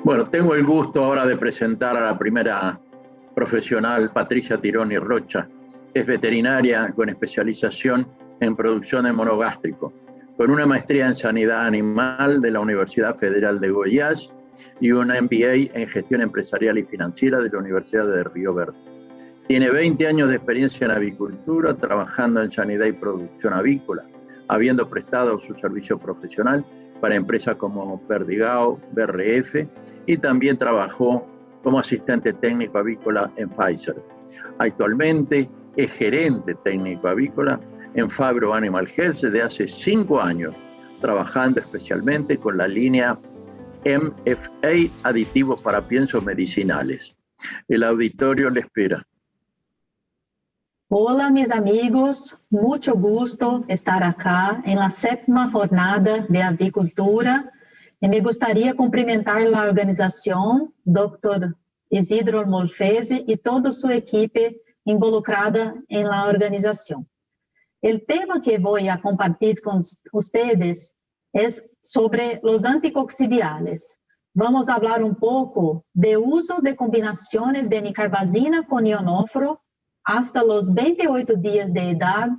Bueno, tengo el gusto ahora de presentar a la primera profesional, Patricia Tironi Rocha. Es veterinaria con especialización en producción de monogástrico, con una maestría en sanidad animal de la Universidad Federal de Goiás y una MBA en gestión empresarial y financiera de la Universidad de Río Verde. Tiene 20 años de experiencia en avicultura, trabajando en sanidad y producción avícola, habiendo prestado su servicio profesional para empresas como Perdigão, BRF, y también trabajó como asistente técnico avícola en Pfizer. Actualmente es gerente técnico avícola en Phibro Animal Health desde hace 5 años, trabajando especialmente con la línea MFA, aditivos para piensos medicinales. El auditorio le espera. Olá, mis amigos, muito gusto estar acá en la 7ª jornada de avicultura e me gostaria cumprimentar a organização, Dr. Isidro Molfese e toda sua equipe involucrada em la organização. O tema que vou compartilhar com vocês é sobre os anticoccidiales. Vamos falar pouco de uso de combinações de nicarbazina com ionóforo hasta los 28 días de edad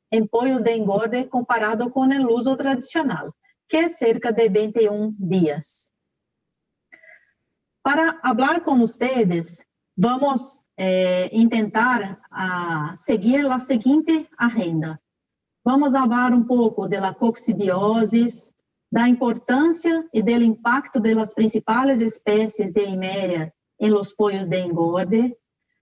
en pollos de engorde comparado con el uso tradicional, que es cerca de 21 días. Para hablar con ustedes, vamos intentar seguir la siguiente agenda. Vamos hablar un poco de la coccidiosis, da importância e del impacto de las principales especies de Eimeria en los pollos de engorde.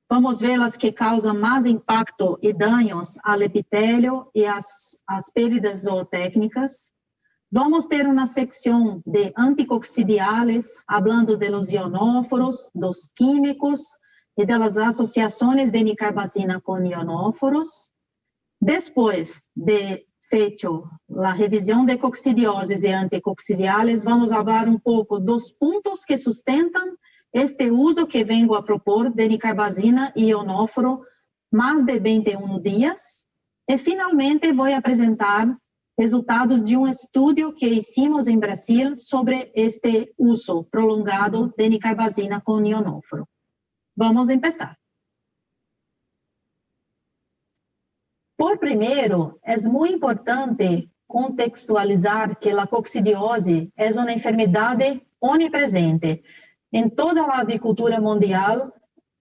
Vamos ver as que causam mais impacto e danos ao epitélio e as perdas zootécnicas. Vamos ter uma secção de anticoccidiales, falando de los ionóforos, dos químicos e das associações de nicarbazina com ionóforos. Depois de feito a revisão de coccidioses e anticoccidiales, vamos falar pouco dos pontos que sustentam este uso que vengo a propor de nicarbazina e ionóforo mais de 21 dias. E, finalmente, vou apresentar resultados de um estudo que hicimos em Brasil sobre este uso prolongado de nicarbazina com ionóforo. Vamos começar. Por primeiro, é muito importante contextualizar que a coccidiose é uma enfermidade onipresente. Em toda a avicultura mundial,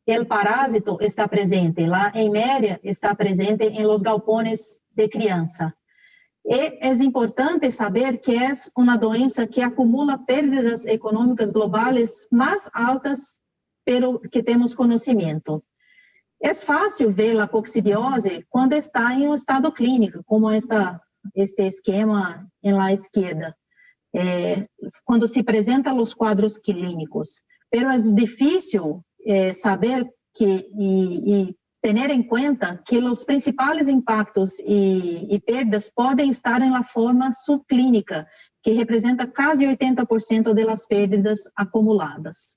o parásito está presente. A Eimeria está presente em los galpones de criança. E é importante saber que é uma doença que acumula perdas econômicas globais mais altas, pero que temos conhecimento. É fácil ver a coccidiose quando está em um estado clínico, como este esquema na esquerda. Quando se apresentam os quadros clínicos. Pero é difícil saber e ter em conta que os principais impactos e perdas podem estar na forma subclínica, que representa quase 80% das perdas acumuladas.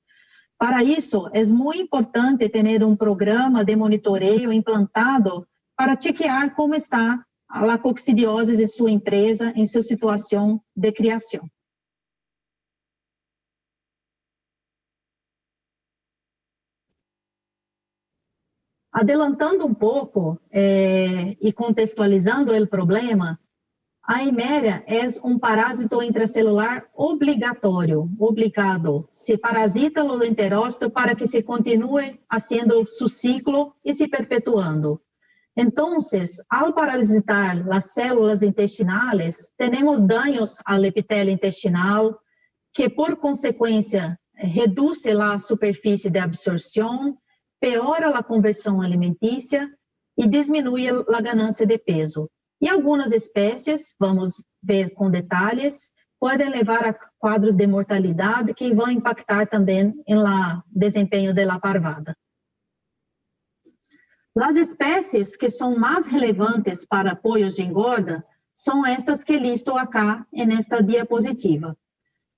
Para isso, é muito importante ter um programa de monitoreio implantado para chequear como está a coccidiose de sua empresa em sua situação de criação. Adelantando pouco e contextualizando o problema, a Eimeria é um parásito intracelular obligado. Se parasita o enterócito para que se continue haciendo su ciclo e se perpetuando. Então, ao parasitar as células intestinais, temos danos ao epitélio intestinal, que por consequência reduz a superfície de absorção, piora a conversão alimentícia e diminui a ganância de peso. E algumas espécies, vamos ver com detalhes, podem levar a quadros de mortalidade que vão impactar também no desempenho da parvada. As espécies que são mais relevantes para pollos de engorda são estas que listo acá nesta diapositiva.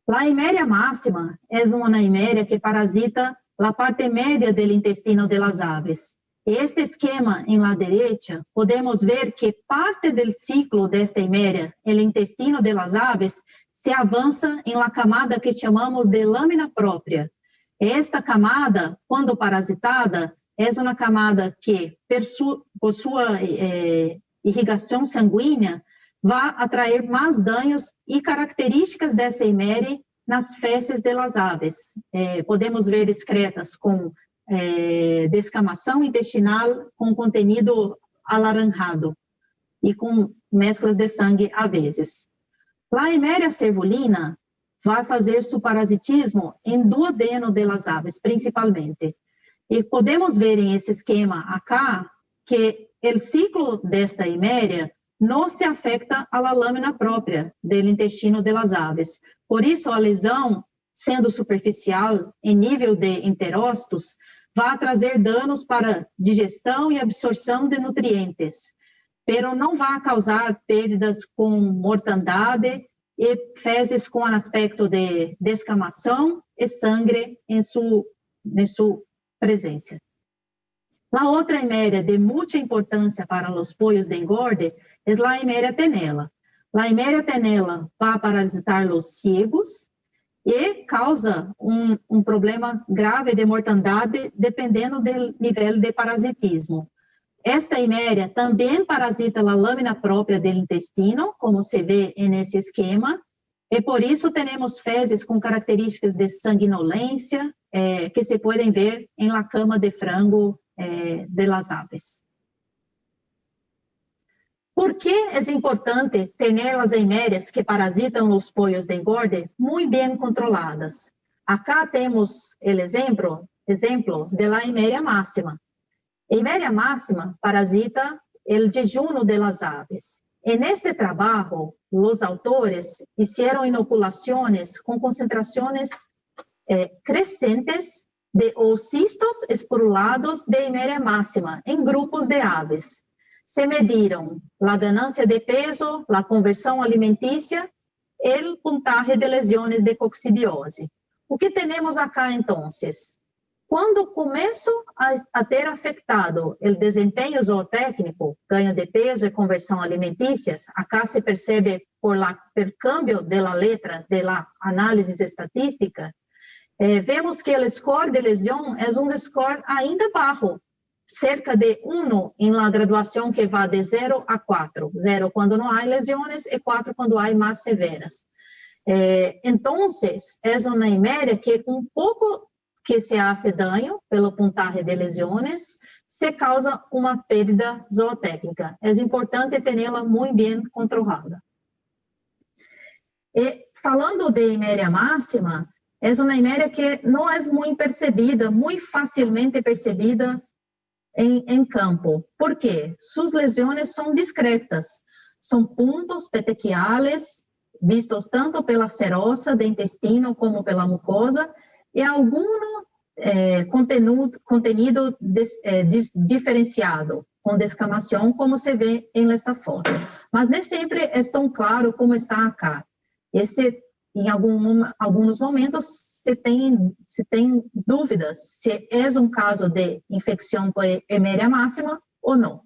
A Eimeria máxima é uma Eimeria que parasita a parte média do intestino das aves. Este esquema en la derecha, podemos ver que parte del ciclo de esta himeria, el intestino de las aves, se avança en la camada que chamamos de lâmina própria. Esta camada, quando parasitada, é uma camada que, por sua irrigação sanguínea, vai atrair mais danos e características dessa himeria nas fezes das aves. Podemos ver excretas com descamação intestinal com contenido alaranjado e com mesclas de sangue a vezes. A himeria cervulina vai fazer seu parasitismo em duodeno das aves, principalmente. E podemos ver em esse esquema acá que o ciclo desta himeria não se afeta à lâmina própria do intestino das aves. Por isso, a lesão, sendo superficial em nível de enterócitos, vai trazer danos para digestão e absorção de nutrientes, pero não vai causar perdas com mortandade e fezes com aspecto de descamação e sangue em sua presença. A outra himeria de muita importância para os pollos de engorde é a himeria tenela. A himeria tenela vai parasitar os ciegos e causa um problema grave de mortandade dependendo do nível de parasitismo. Esta himeria também parasita a lâmina própria do intestino, como se vê nesse esquema, e por isso temos fezes com características de sanguinolência, que se podem ver em la cama de frango de las aves. ¿Por que é importante ter as himérias que parasitam os pollos de engorde muito bem controladas? Acá temos o exemplo de la himeria máxima. A himeria máxima parasita o jejuno de las aves. En este trabalho, os autores hicieron inoculações com concentrações crescentes de oocistos esporulados de himeria máxima em grupos de aves. Se mediram a ganância de peso, a conversão alimentícia e o puntaje de lesiones de coccidiose. O que temos acá, então? Quando começo a ter afetado o desempenho zootécnico, ganho de peso e conversão alimentícias, acá se percebe por câmbio da letra da análise estatística, vemos que o score de lesão é score ainda baixo, cerca de 1 em la graduação que vai de 0 a 4. 0 quando não há lesiones e 4 quando há mais severas. Então, é uma himeria que pouco que se hace daño pelo puntaje de lesiones, se causa uma perda zootécnica. É importante tê-la muito bem controlada. E falando de himeria máxima, é uma himeria que não é muito percebida, muito facilmente percebida em campo. Por quê? Suas lesiones são discretas, são pontos petequiales, vistos tanto pela serosa do intestino como pela mucosa, e algum contenido diferenciado, com descamação, como se vê nesta foto. Mas nem sempre é tão claro como está acá. Em alguns momentos, se tem dúvidas se é um caso de infecção por himeria máxima ou não.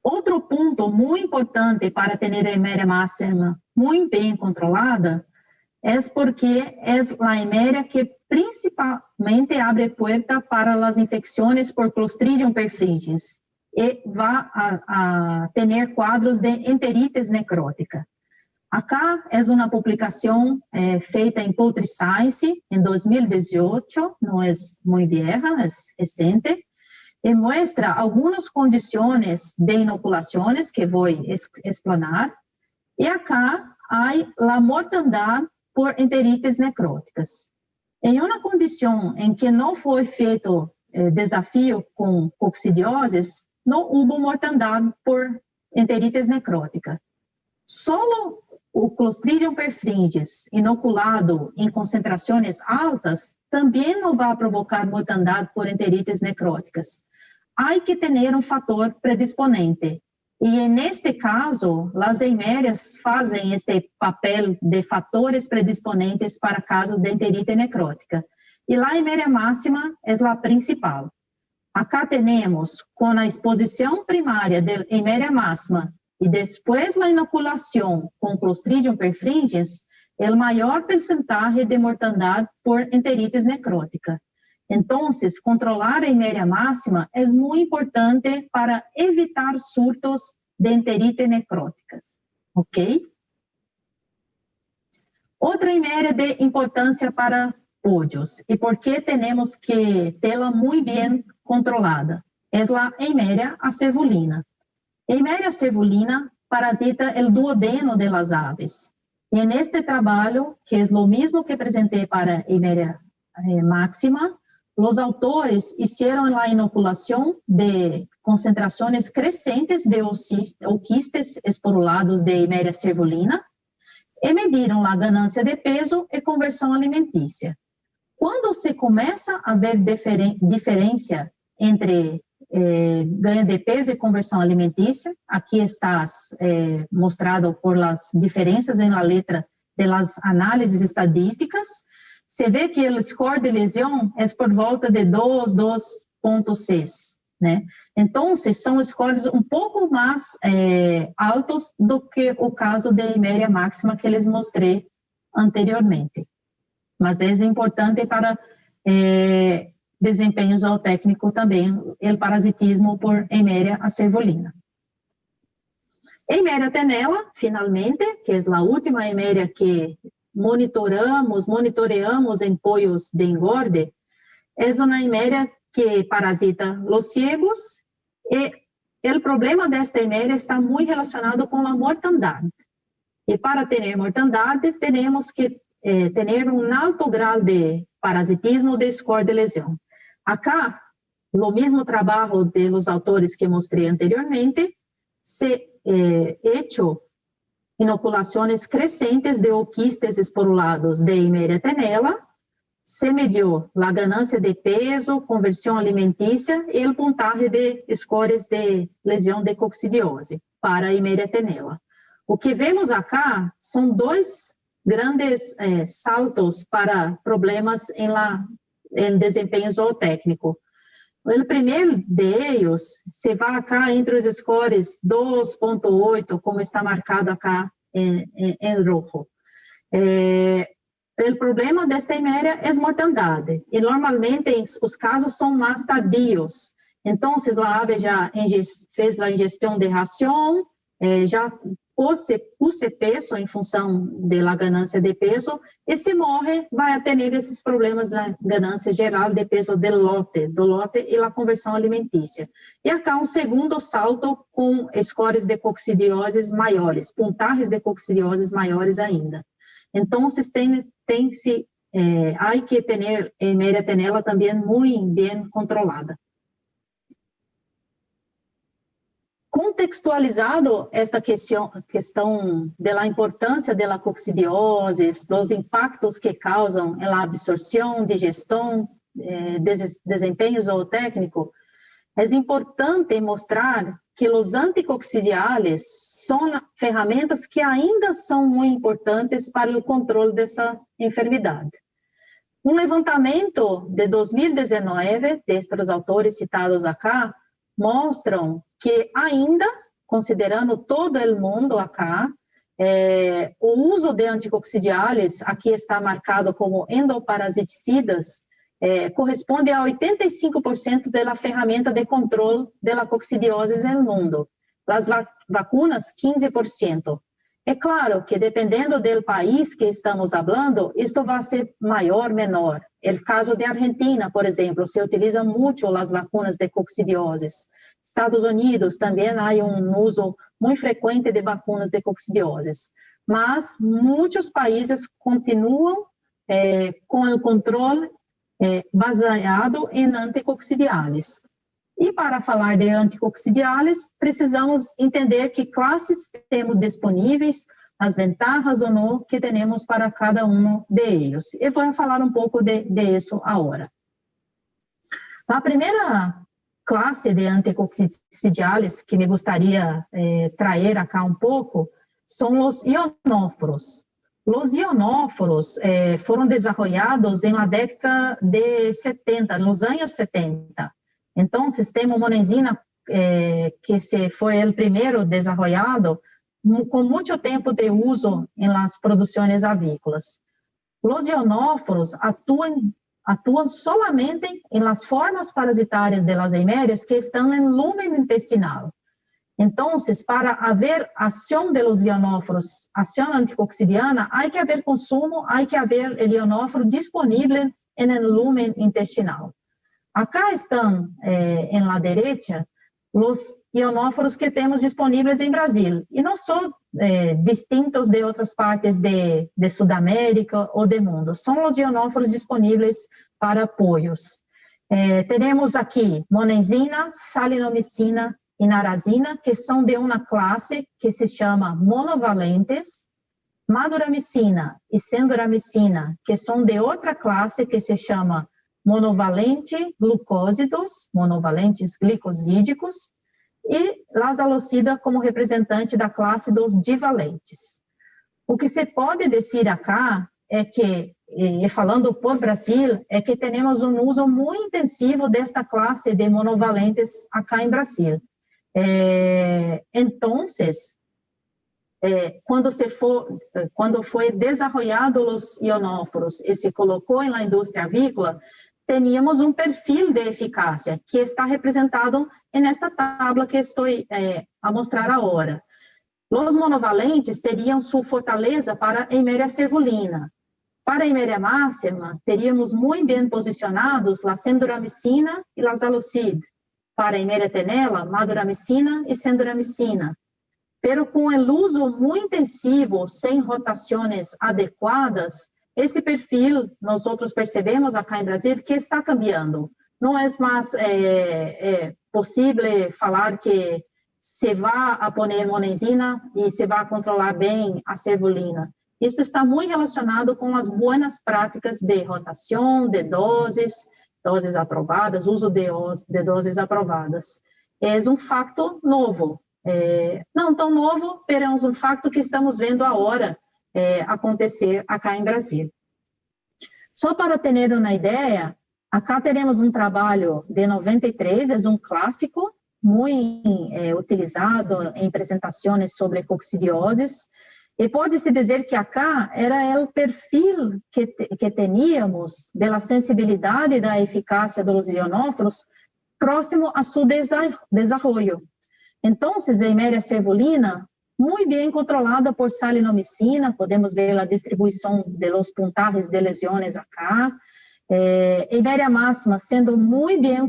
Outro ponto muito importante para ter a himeria máxima muito bem controlada é porque é a himeria que principalmente abre porta para as infecções por Clostridium perfringens e vai a ter quadros de enteritis necrótica. Acá é uma publicação feita em Poultry Science em 2018, não é muito vieja, é recente, e mostra algumas condições de inoculações que vou explanar, e acá há a mortandade por enterites necróticas. Em uma condição em que não foi feito desafio com coccidioses, não houve mortandade por enterites necrótica. Só o Clostridium perfringens inoculado em concentrações altas também não vai provocar mortandade por enterites necróticas. Há que ter um fator predisponente. E, neste caso, as himérias fazem este papel de fatores predisponentes para casos de enterite necrótica. E a himeria máxima é a principal. Acá temos, com a exposição primária de Eimeria máxima e depois a inoculação com Clostridium perfringens, o maior percentagem de mortandade por enteritis necrótica. Então, controlar a Eimeria máxima é muito importante para evitar surtos de enterites necróticas, ok? Outra Eimeria de importância para pódios, e por que temos que tê-la muito bem controlada, é a Eimeria acervulina. Eimeria acervulina parasita o duodeno de las aves. E neste trabalho, que é o mesmo que apresentei para Eimeria máxima, os autores fizeram a inoculação de concentrações crescentes de oquistes esporulados de Eimeria cervulina e mediram a ganância de peso e conversão alimentícia. Quando se começa a ver diferença entre ganho de peso e conversão alimentícia, aqui está mostrado por as diferenças na letra das análises estadísticas, se vê que o score de lesão é por volta de 2.6, né? Então, são scores um pouco mais altos do que o caso de Eimeria máxima que les mostrei anteriormente. Mas é importante para desempenho zootécnico também, o parasitismo por Eimeria acervulina. Eimeria tenella, finalmente, que é a última Eimeria que monitoreamos em pollos de engorde, é uma Eimeria que parasita os ciegos e o problema desta Eimeria está muito relacionado com a mortandade. E para ter mortandade, temos que ter um alto grau de parasitismo de score de lesão. Acá, no mesmo trabalho dos autores que mostrei anteriormente, se hecho inoculações crescentes de oquistes esporulados de Eimeria tenella, se mediu a ganância de peso, conversão alimentícia e o puntaje de scores de lesão de coccidiose para Eimeria tenella. O que vemos acá são dois grandes saltos para problemas em desempenho zootécnico. O primeiro deles se vai acá entre os scores 2.8, como está marcado acá em rojo. O problema desta Eimeria é mortandade, e normalmente os casos são mais tardios. Então, a ave já fez a ingestão de ração, já puse peso em função da ganância de peso, e se morre, vai ter esses problemas da ganância geral de peso do lote e a conversão alimentícia. E acá um segundo salto com scores de coccidioses maiores, puntagens de coccidioses maiores ainda. Então, há que ter Eimeria tenella também muito bem controlada. Contextualizado esta questão da importância da coccidiose, dos impactos que causam a absorção, digestão, desempenho zootécnico, é importante mostrar que os anticoccidiales são ferramentas que ainda são muito importantes para o controle dessa enfermidade. Um levantamento de 2019, destes autores citados acá, mostram que ainda, considerando todo o mundo acá, o uso de anticoccidiales, aqui está marcado como endoparasiticidas, corresponde a 85% da ferramenta de controle da coccidiose no mundo. As vacunas, 15%. É claro que, dependendo do país que estamos falando, isto vai ser maior, menor. No caso de Argentina, por exemplo, se utiliza muito as vacunas de coccidioses. Estados Unidos também há uso muito frequente de vacunas de coccidioses. Mas muitos países continuam com o controle baseado em anticoccidiales. E para falar de anticoccidiales, precisamos entender que classes temos disponíveis, as vantagens ou não que temos para cada um deles. E vou falar um pouco disso agora. A primeira classe de anticoccidiales que me gostaria trazer acá um pouco são os ionóforos. Os ionóforos foram desenvolvidos na década de 70, nos anos 70. Então, o sistema monenzina, que foi o primeiro desenvolvido, com muito tempo de uso em las produções avícolas. Os ionóforos atuam solamente em las formas parasitárias de las eimérias que estão em lumen intestinal. Então, para haver ação de los ionóforos, ação anticoxidiana, há que haver consumo, há que haver o ionóforo disponível no lumen intestinal. Acá estão, em la derecha, os ionóforos que temos disponíveis em Brasil, e não são distintos de outras partes de Sudamérica ou do mundo, são os ionóforos disponíveis para apoios. Teremos aqui monenzina, salinomicina e narazina, que são de uma classe que se chama monovalentes, maduramicina e senduramicina, que são de outra classe que se chama monovalente glucósidos, monovalentes glicosídicos, e lazalocida como representante da classe dos divalentes. O que se pode dizer acá é que, e falando por Brasil, é que temos um uso muito intensivo desta classe de monovalentes acá em Brasil. Então, quando foi desenvolvido os ionóforos e se colocou na indústria avícola, teníamos um perfil de eficácia que está representado nesta tabela que estou a mostrar agora. Os monovalentes teriam sua fortaleza para a Eimeria cervulina. Para a Eimeria máxima, teríamos muito bem posicionados a senduramicina e a zalocid. Para a Eimeria tenela, maduramicina e senduramicina. Pero com o uso muito intensivo, sem rotações adequadas, esse perfil, nós outros percebemos acá em Brasil que está cambiando. Não é mais possível falar que se vai a poner monenzina e se vai controlar bem a cervulina. Isso está muito relacionado com as boas práticas de rotação, de doses aprovadas, uso de doses aprovadas. É um fato novo. Não tão novo, mas é um fato que estamos vendo agora acontecer acá em Brasil. Só para ter uma ideia, acá teremos um trabalho de 93, é um clássico, muito utilizado em apresentações sobre coccidioses, e pode-se dizer que acá era o perfil que teníamos da sensibilidade da eficácia dos ionóforos próximo a seu desenvolvimento. Então, a Eimeria cervulina, muito bem controlada por salinomicina, podemos ver a distribuição de los puntajes de lesiones acá. Eimeria máxima sendo muito bem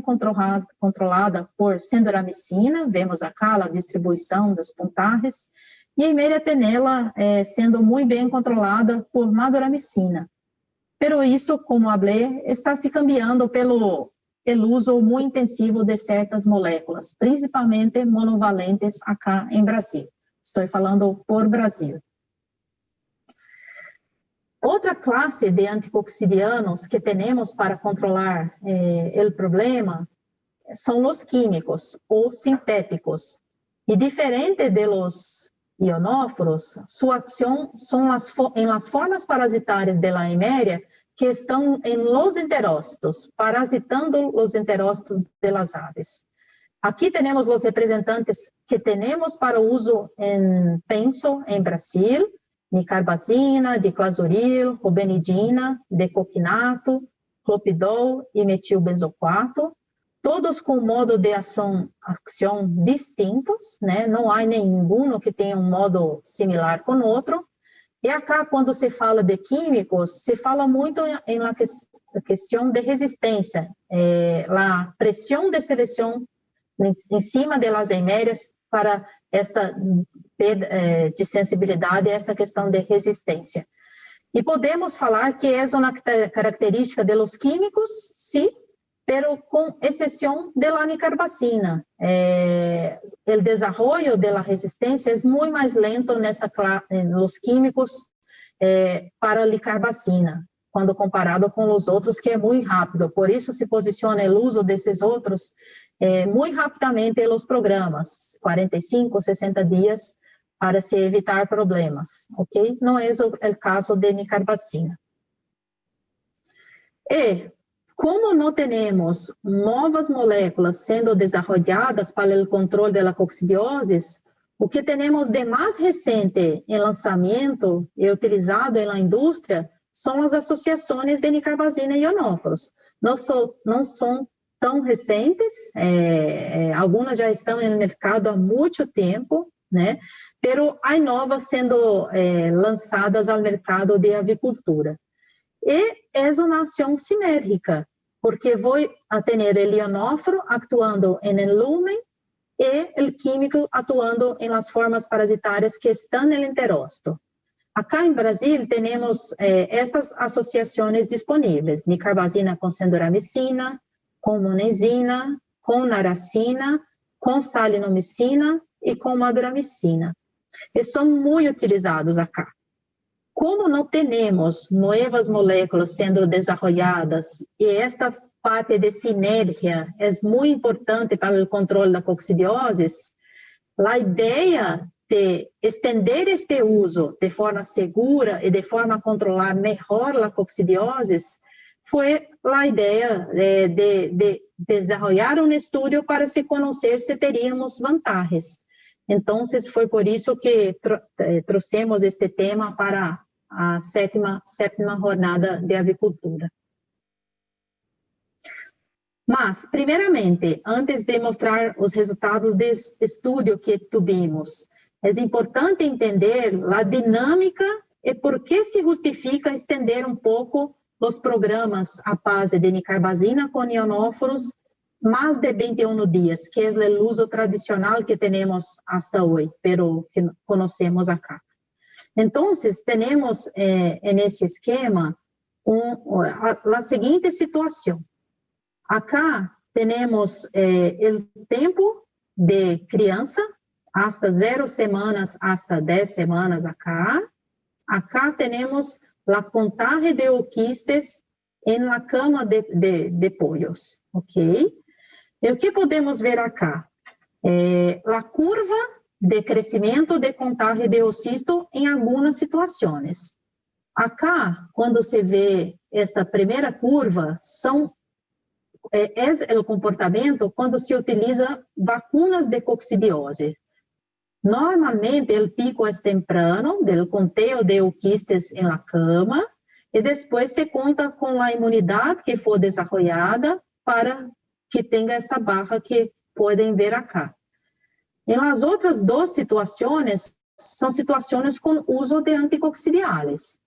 controlada por senduramicina, vemos acá a distribuição dos puntajes, e a Eimeria tenela sendo muito bem controlada por maduramicina. Pero isso, como falei, está se cambiando pelo uso muito intensivo de certas moléculas, principalmente monovalentes acá em Brasil. Estou falando por Brasil. Outra classe de anticoxidianos que temos para controlar o problema são os químicos ou sintéticos. E diferente de los ionóforos, sua ação são em las formas parasitárias de la Eimeria que estão em los enterócitos, parasitando os enterócitos de las aves. Aqui temos os representantes que temos para uso em penso em Brasil, nicarbazina, diclazuril, rubenidina, decoquinato, clopidol e metilbenzoquato, todos com modo de ação distintos, né? Não há nenhum que tenha um modo similar com o outro. E acá, quando se fala de químicos, se fala muito em la questão de resistência, a pressão de seleção em cima de las eimérias para esta de sensibilidade, esta questão de resistência. E podemos falar que é uma característica de los químicos, sim, pero com exceção de la nicarbacina. O desenvolvimento de la resistência é muito mais lento nos químicos para a nicarbacina, quando comparado com os outros, que é muito rápido. Por isso se posiciona o uso desses outros muito rapidamente nos programas, 45, 60 dias, para se evitar problemas, ok? Não é o caso de nicarbacina. E Como não temos novas moléculas sendo desenvolvidas para o controle da coccidiose, o que temos de mais recente em lançamento e utilizado na indústria são as associações de nicarbazina e ionóforos. Não são tão recentes, algumas já estão no mercado há muito tempo, né? Pero há novas sendo lançadas ao mercado de avicultura. E é uma ação sinérgica, porque vou ter o ionóforo atuando no lumen e o químico atuando em las formas parasitárias que estão no enterócito. Acá em Brasil, temos estas associações disponíveis, nicarbazina com sendoramicina, com monensina, com naracina, com salinomicina e com maduramicina. E são muito utilizados acá. Como não temos novas moléculas sendo desenvolvidas e esta parte de sinergia é muito importante para o controle da coccidiose, a ideia de estender este uso de forma segura e de forma a controlar melhor a coccidiose foi a ideia de desenvolver um estudo para se conhecer se teríamos vantagens. Então, foi por isso que trouxemos este tema para a sétima jornada de avicultura. Mas, primeiramente, antes de mostrar os resultados desse estudo que tivemos, é importante entender a dinâmica e por que se justifica estender um pouco os programas à base de nicarbazina com ionóforos mais de 21 dias, que é o uso tradicional que temos hasta hoje, pero que conhecemos acá. Então, temos nesse esquema a seguinte situação. Acá temos o tempo de criança, hasta 0 semanas, hasta 10 semanas acá. Acá temos a contagem de ooquistes em la cama de pollos, ok? E o que podemos ver acá? A curva de crescimento de contagem de oocisto em algumas situações. Acá, quando se vê esta primeira curva, é o comportamento quando se utiliza vacunas de coccidiose. Normalmente, o pico é temprano, do conteo de ooquistes em la cama, e depois se conta com a imunidade que foi desenvolvida para que tenha essa barra que podem ver acá. Em las outras duas situações, são situações com uso de anticoccidiales.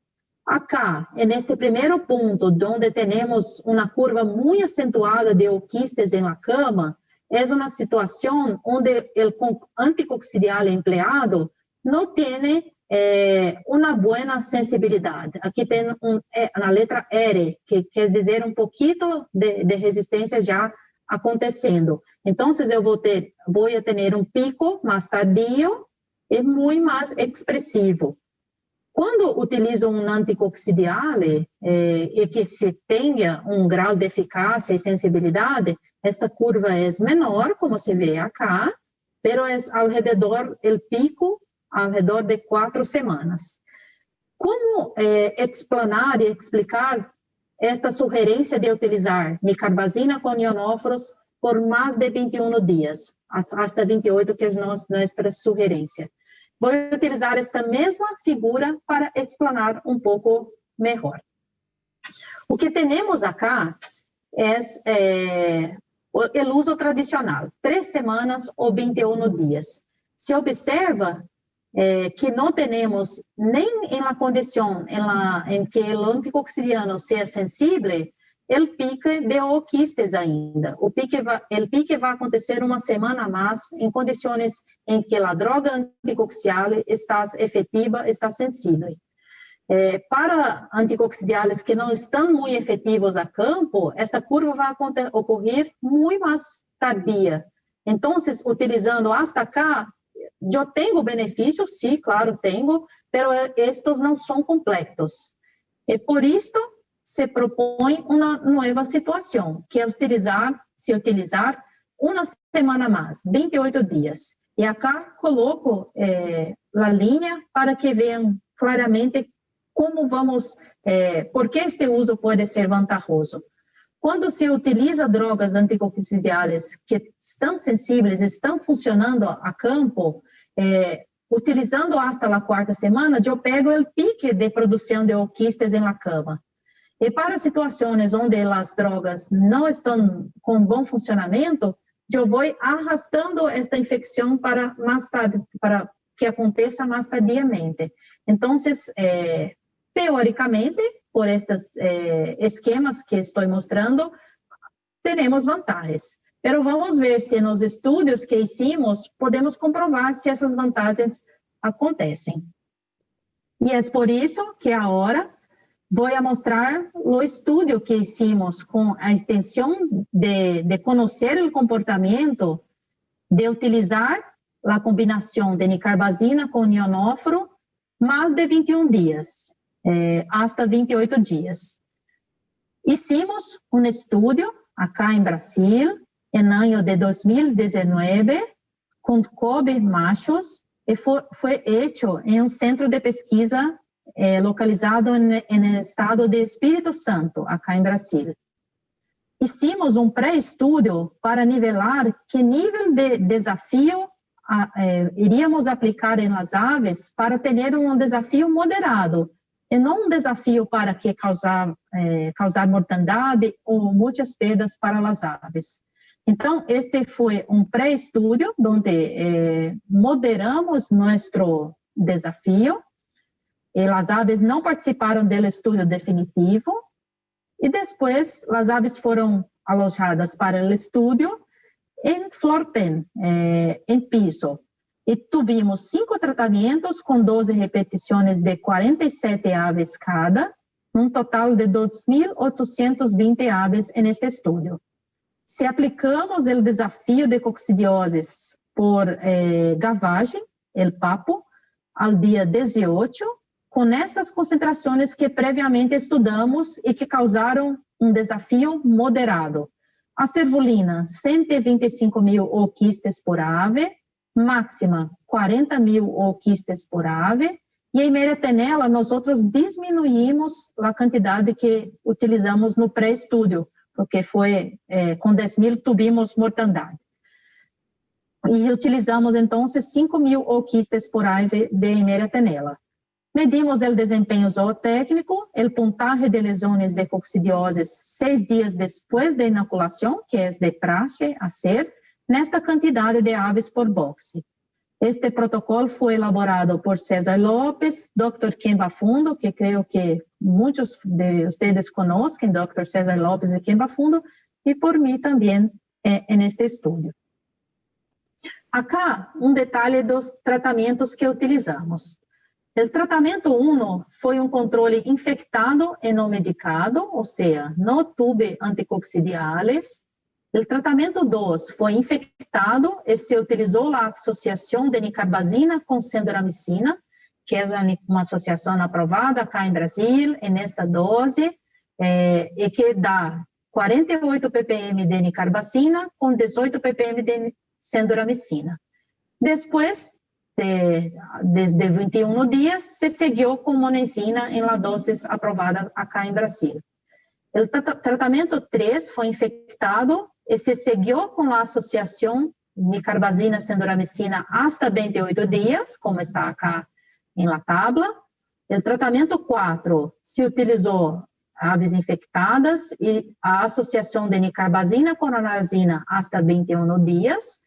Acá, neste primeiro ponto, onde temos uma curva muito acentuada de ooquistes em la cama, é uma situação onde o anticoccidial empleado não tem uma boa sensibilidade. Aqui tem na letra R, que quer dizer um pouquinho de resistência já acontecendo. Então, eu vou ter um pico mais tardio e muito mais expressivo. Quando utilizo um anticoccidiale e que se tenha um grau de eficácia e sensibilidade, esta curva é menor, como se vê acá, pero é ao redor, o pico, ao redor de 4 semanas. Como explanar e explicar esta sugerência de utilizar nicarbazina com ionóforos por mais de 21 dias, hasta 28, que é nossa sugerência? Vou utilizar esta mesma figura para explanar um pouco melhor. O que temos acá é o uso tradicional, 3 semanas ou 21 dias. Se observa que não temos nem em la condição em que o anticoccidiano seja sensível, o pique de ooquistes ainda. O pique vai acontecer uma semana a mais em condições em que a droga anticoccidial está efetiva, está sensível. Para anticoccidiales que não estão muito efetivos a campo, esta curva vai ocorrer muito mais tardia. Então, utilizando hasta cá, eu tenho benefícios, sim, claro, tenho, pero estes não são completos. E por isto, se propõe uma nova situação, que é utilizar uma semana mais, 28 dias. E acá coloco a linha para que vejam claramente como vamos, por que este uso pode ser vantajoso. Quando se utiliza drogas anticoxidiales que estão sensíveis, estão funcionando a campo, utilizando hasta a 4ª semana, eu pego o pique de produção de ooquistes na cama. E para situações onde as drogas não estão com bom funcionamento, eu vou arrastando esta infecção para mais tarde, para que aconteça mais tardiamente. Então, teoricamente, por estes esquemas que estou mostrando, teremos vantagens. Mas vamos ver se nos estudos que hicimos, podemos comprovar se essas vantagens acontecem. E é por isso que agora vou mostrar o estudo que hicimos com a intenção de conhecer o comportamento de utilizar a combinação de nicarbazina com ionóforo mais de 21 dias, hasta 28 dias. Hicimos um estudo acá em Brasil, em ano de 2019, com cobre machos, e foi feito em um centro de pesquisa localizado no estado de Espírito Santo, acá em Brasil. Hicimos um pré-estudo para nivelar que nível de desafio iríamos aplicar em las aves para ter um desafio moderado, e não um desafio para que causar mortandade ou muitas perdas para as aves. Então, este foi um pré-estudo onde moderamos nosso desafio. As aves não participaram do estudo definitivo, e depois as aves foram alojadas para o estudo em floor pen, em piso. E tivemos 5 tratamentos com 12 repetições de 47 aves cada, um total de 2.820 aves neste estudo. Se aplicamos o desafio de coccidioses por gavagem, el papo, ao dia 18, com estas concentrações que previamente estudamos e que causaram um desafio moderado. A cervulina, 125.000 ooquistes por ave, máxima 40.000 ooquistes por ave, e em meretenela nós diminuímos a quantidade que utilizamos no pré-estudo, porque foi com 10.000 tivemos mortandade. E utilizamos então 5.000 ooquistes por ave de meretenela. Medimos o desempenho zootécnico, o puntaje de lesões de coccidioses 6 dias depois da inoculação, que é de praxe a ser, nesta quantidade de aves por boxe. Este protocolo foi elaborado por César Lopes, Dr. Ken Bafundo, que creio que muitos de vocês conhecem, Dr. César Lopes e Ken Bafundo, e por mim também neste estudo. Acá, um detalhe dos tratamentos que utilizamos. O tratamento 1 foi um controle infectado e não medicado, ou seja, não tube anticoccidiales. O tratamento 2 foi infectado e se utilizou a associação de nicarbazina com sendoramicina, que é uma associação aprovada cá em Brasil, nesta dose, e que dá 48 ppm de nicarbazina com 18 ppm de sendoramicina. Depois, desde 21 dias, se seguiu com monensina em la doses aprovada acá em Brasil. O tratamento 3 foi infectado e se seguiu com a associação nicarbazina-sendoramicina hasta 28 dias, como está acá em la tabla. O tratamento 4 se utilizou aves infectadas e a associação de nicarbazina com narazina hasta 21 dias,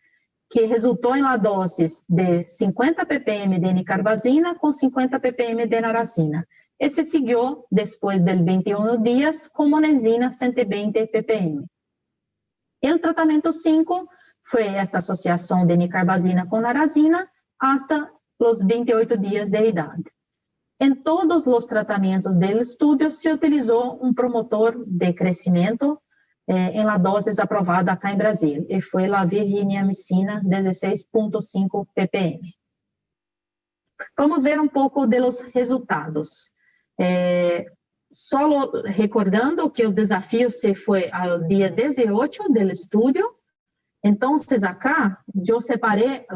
que resultou em doses de 50 ppm de nicarbazina com 50 ppm de narazina. E se seguiu, depois de 21 dias, com monensina 120 ppm. E o tratamento 5 foi esta associação de nicarbazina com narazina hasta os 28 dias de idade. Em todos os tratamentos do estudo, se utilizou um promotor de crescimento em la doses aprovada acá em Brasil, e foi a virginiamicina 16,5 ppm. Vamos ver um pouco dos resultados. Só recordando que o desafio se foi ao dia 18 do estudo. Então, acá, eu separei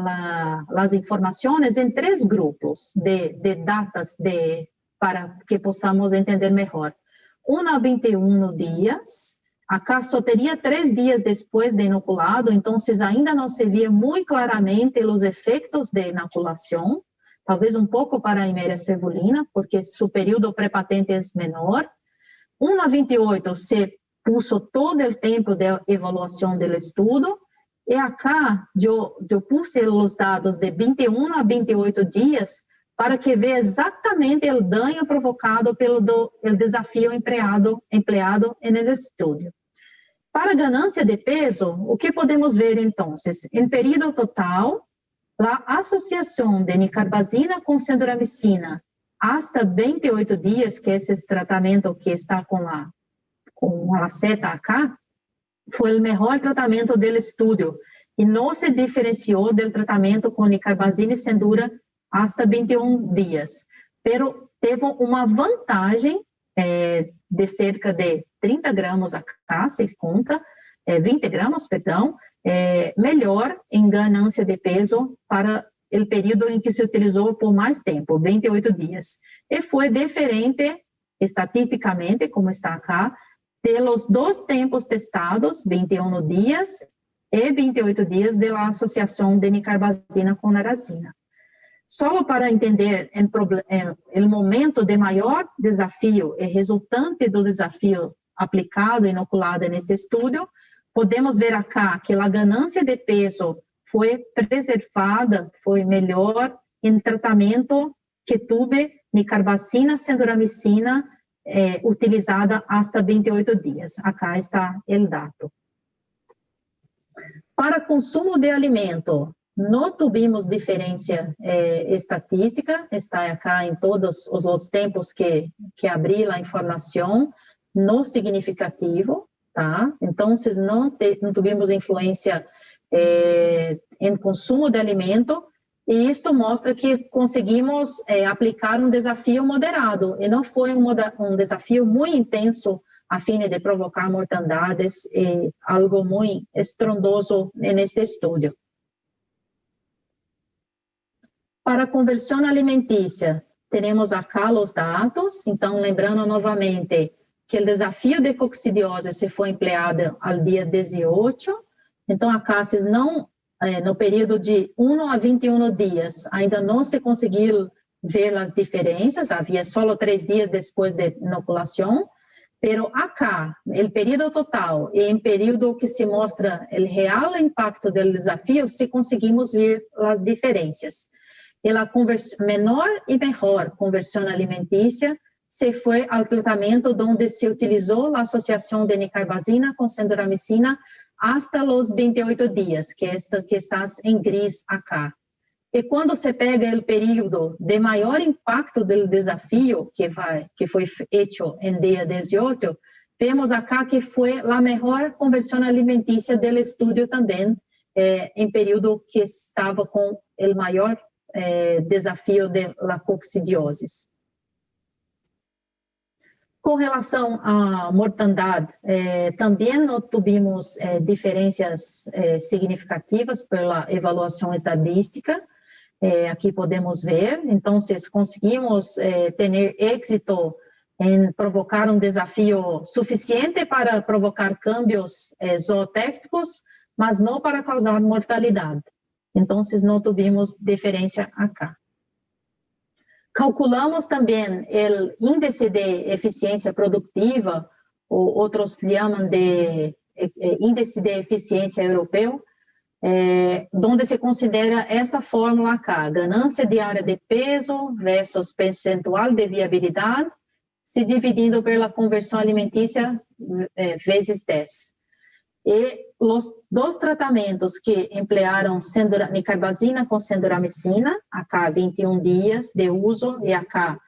as informações em 3 grupos de datas para que possamos entender melhor. 1 a 21 dias, Acá só teria 3 dias depois de inoculado, então ainda não se via muito claramente os efeitos de inoculação, talvez um pouco para a Imeria cervulina, porque seu período pré-patente é menor. 1 a 28 se puso todo o tempo de avaliação do estudo, e acá eu puse os dados de 21 a 28 dias para que veja exatamente o dano provocado pelo desafio empleado no estudo. Para ganância de peso, o que podemos ver então? Em período total, a associação de nicarbazina com centramicina hasta 28 dias, que é esse tratamento que está com a seta acá, foi o melhor tratamento do estudo e não se diferenciou do tratamento com nicarbazina e Sendura hasta 21 dias. Pero teve uma vantagem de cerca de 30 gramas acá, se conta, 20 gramas, perdão, melhor em ganância de peso para o período em que se utilizou por mais tempo, 28 dias. E foi diferente, estatisticamente, como está acá, pelos 2 tempos testados, 21 dias e 28 dias, da associação de nicarbazina com naraxina. Só para entender o momento de maior desafio e resultante do desafio aplicado e inoculado nesse estudo, podemos ver acá que a ganância de peso foi preservada, foi melhor em tratamento que teve nicarbazina, centramicina, utilizada hasta 28 dias. Acá está o dado. Para consumo de alimento, não tivemos diferença estatística, está acá em todos os tempos que abri a informação, não significativo, tá? Então, não tivemos influência em consumo de alimento, e isto mostra que conseguimos aplicar um desafio moderado, e não foi um desafio muito intenso a fim de provocar mortandades, e algo muito estrondoso neste estudo. Para a conversão alimentícia, teremos acá os dados, então lembrando novamente que o desafio de coccidiose se foi empleado ao dia 18, então acá no período de 1 a 21 dias, ainda não se conseguiu ver as diferenças, havia só 3 dias depois da inoculação, pero acá, o período total e em período que se mostra o real impacto do desafio, se conseguimos ver as diferenças. E a menor e melhor conversão alimentícia se foi ao tratamento onde se utilizou a associação de nicarbazina com centramicina hasta os 28 dias, que está em gris acá. E quando se pega o período de maior impacto do desafio, que foi feito em dia 18, vemos acá que foi a melhor conversão alimentícia do estudo também, em período que estava com o maior desafio da coccidiose. Com relação à mortandade, também não tivemos diferenças significativas pela avaliação estadística, aqui podemos ver, então, conseguimos ter êxito em provocar um desafio suficiente para provocar câmbios zootécnicos, mas não para causar mortalidade. Então, não tivemos diferença acá. Calculamos também o índice de eficiência produtiva, ou outros chamam de índice de eficiência europeu, onde se considera essa fórmula acá, ganância diária de peso versus percentual de viabilidade, se dividindo pela conversão alimentícia vezes 10. E os 2 tratamentos que emplearam nicarbazina com centramicina, acá 21 dias de uso e acá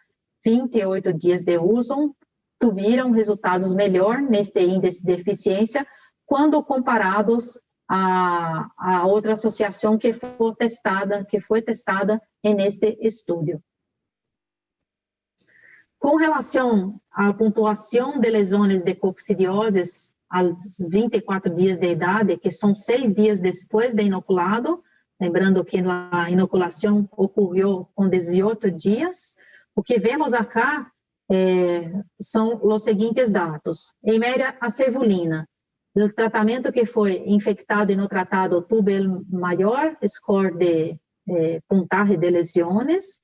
28 dias de uso, tiveram resultados melhor neste índice de eficiência quando comparados a outra associação que foi testada neste estudo. Com relação à pontuação de lesões de coccidioses aos 24 dias de idade, que são 6 dias depois de inoculado, lembrando que a inoculação ocorreu com 18 dias, o que vemos acá são os seguintes dados. Imeria cervulina, O tratamento que foi infectado e no tratado tuvo o maior score de puntaje de lesiones.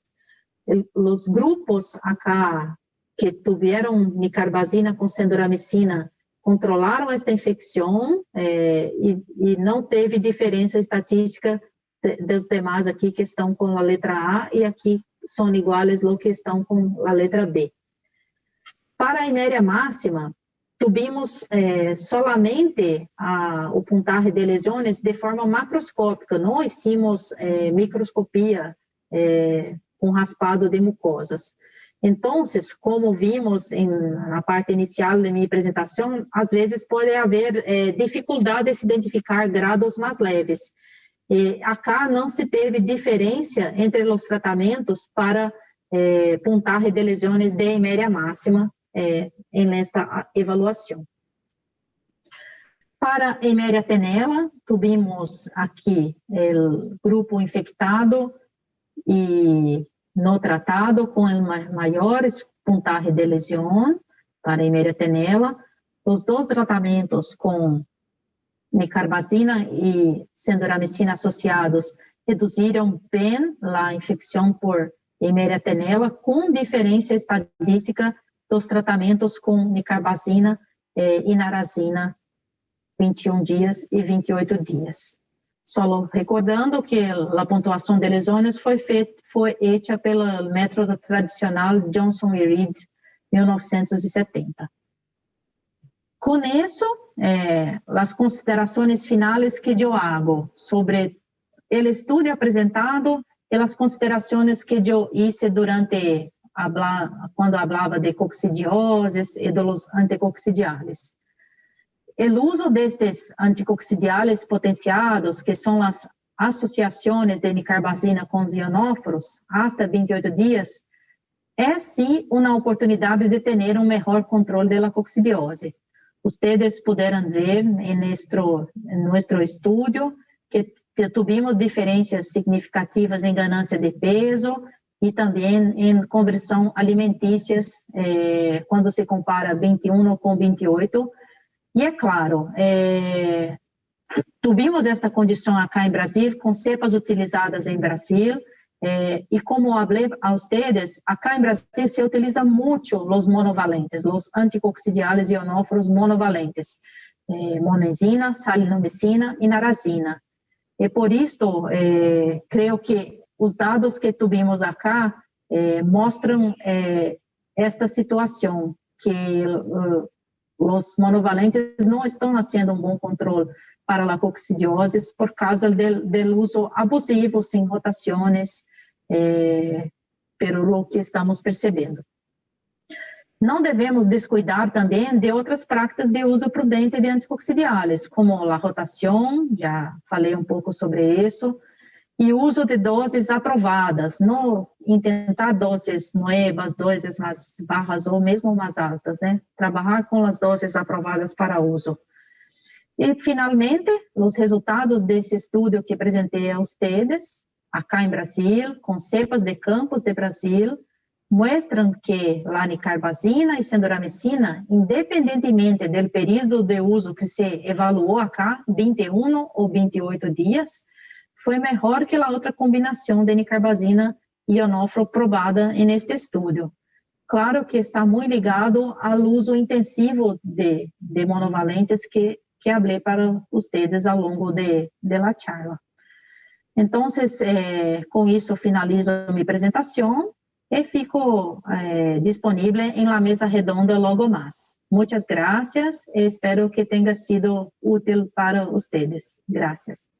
Os grupos acá que tiveram nicarbazina com sendoramicina controlaram esta infecção e não teve diferença estatística dos demais aqui que estão com a letra A e aqui são iguais os que estão com a letra B. Para a iméria máxima, tivemos solamente o puntaje de lesões de forma macroscópica, não hicimos microscopia com raspado de mucosas. Então, como vimos na parte inicial da minha apresentação, às vezes pode haver dificuldade de se identificar graus mais leves. E acá não se teve diferença entre os tratamentos para puntaje de lesões de iméria máxima nesta avaliação. Para a iméria tenela, tivemos aqui o grupo infectado e no tratado com maiores puntaje de lesão para a iméria tenela. Os dois tratamentos com nicarbazina e sendoramicina associados reduziram bem a infecção por iméria tenela, com diferença estadística dos tratamentos com nicarbazina e narazina, 21 dias e 28 dias. Só recordando que a pontuação de lesões foi feita pelo método tradicional Johnson e Reed, 1970. Com isso, as considerações finais que eu hago sobre o estudo apresentado e as considerações que eu hice durante quando falava de coccidioses e dos anticoxidiales. O uso destes anticoxidiales potenciados, que são as associações de nicarbazina com os ionóforos, hasta 28 dias, é sim uma oportunidade de ter melhor controle da coccidiose. Ustedes puderam ver em nosso estudo que tivemos diferenças significativas em ganância de peso e também em conversão alimentícias, quando se compara 21 com 28. E é claro, tivemos esta condição acá em Brasil, com cepas utilizadas em Brasil, e como falei a vocês, acá em Brasil se utiliza muito os monovalentes, os anticoxidiales ionóforos monovalentes, monenzina, salinomicina e narazina. E por isso, creio que os dados que tivemos acá mostram esta situação, que os monovalentes não estão fazendo um bom controle para a coccidiose por causa do uso abusivo, sem rotações, pelo que estamos percebendo. Não devemos descuidar também de outras práticas de uso prudente de anticoxidiales, como a rotação, já falei um pouco sobre isso, e o uso de doses aprovadas, não intentar doses novas, doses mais baixas ou mesmo mais altas, né? Trabalhar com as doses aprovadas para uso. E, finalmente, os resultados desse estudo que apresentei a vocês, acá em Brasil, com cepas de campos de Brasil, mostram que a nicarbazina e sendoramicina, independentemente do período de uso que se evaluou acá, 21 ou 28 dias, foi melhor que a outra combinação de nicarbazina e ionóforo provada neste estudo. Claro que está muito ligado ao uso intensivo de monovalentes que falei para vocês ao longo da charla. Então, com isso finalizo a minha apresentação e fico disponível em la mesa redonda logo mais. Muitas graças e espero que tenha sido útil para vocês. Graças.